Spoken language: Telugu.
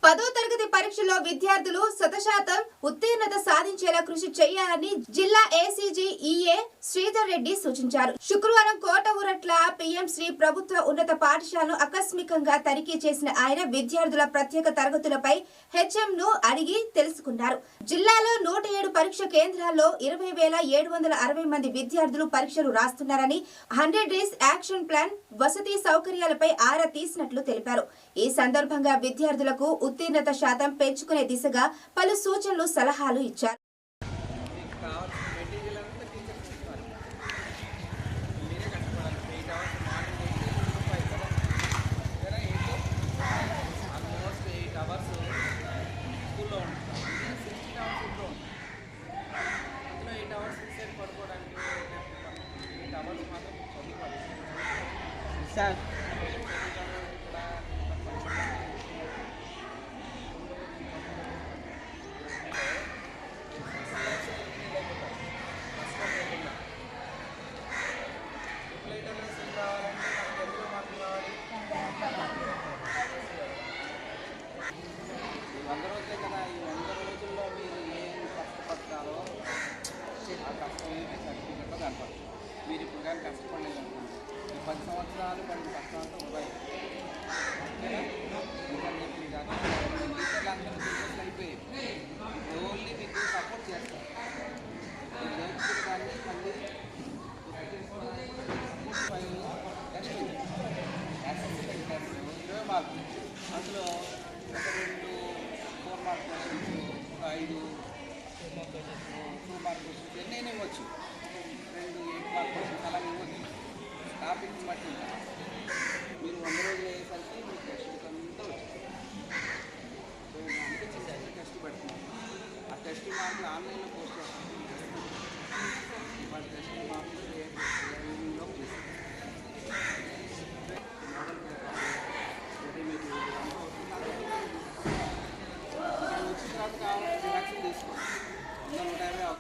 10వ తరగతి పరీక్షలో విద్యార్థులు 100% ఉత్తీర్ణత సాధించేలా కృషి చేయాలని జిల్లా ఏసీజీ ఈఏ శ్రీధర్ రెడ్డి సూచించారు. శుక్రవారం కోట ఊరట్ల పీఎం శ్రీ ప్రభుత్వ ఉన్నత పాఠశాలను ఆకస్మికంగా తనిఖీ చేసిన ఆయన విద్యార్థుల ప్రత్యేక తరగతులపై హెచ్ఎం ను అడిగి తెలుసుకున్నారు. జిల్లాలో 107 పరీక్ష కేంద్రాల్లో 20,760 మంది విద్యార్థులు పరీక్షలు రాస్తున్నారని 100 డేస్ యాక్షన్ ప్లాన్ వసతి సౌకర్యాలపై ఆరా తీసినట్లు తెలిపారు. ఈ సందర్భంగా విద్యార్థులకు ఉత్తీర్ణత శాతం పెంచుకునే దిశగా పలు సూచనలు సలహాలు ఇచ్చారు. మీరు ఇప్పుడు కానీ కష్టపడలేదు అనుకోండి, ఈ 10 సంవత్సరాలు పడిన కష్టమంతా ఉన్నాయి. టీచర్లు అందరూ టీచర్స్ అయిపోయి ఓన్లీ మీకు సపోర్ట్ చేస్తారు. మీరు నేర్చుకునే దాన్ని మళ్ళీ టెస్ట్ 20 మార్కులు, అందులో ఒక 2 4 మార్క్ క్వశ్చన్స్, ఒక 5 2 మార్క్ క్వశ్చన్స్ ఎన్నైనా ఇవ్వచ్చు, 2 8 మార్క్ క్వశ్చన్స్ అలా ఇవ్వచ్చు. టాపిక్స్ బట్టి మీరు 100 రోజులు అయ్యేసరికి మీకు టెస్ట్ అంతా వచ్చింది. సో అందుకే చిన్న టెస్ట్ పెడుతున్నాం. ఆ టెస్ట్ మార్కులు ఆన్లైన్లో పోస్ట్ చేస్తాం. వాళ్ళ టెస్ట్ మార్కులు ఈవినింగ్లో చేస్తాం. మీకు వచ్చిన తర్వాత కావాలంటే రిలాక్స్ తీసుకోండి. 150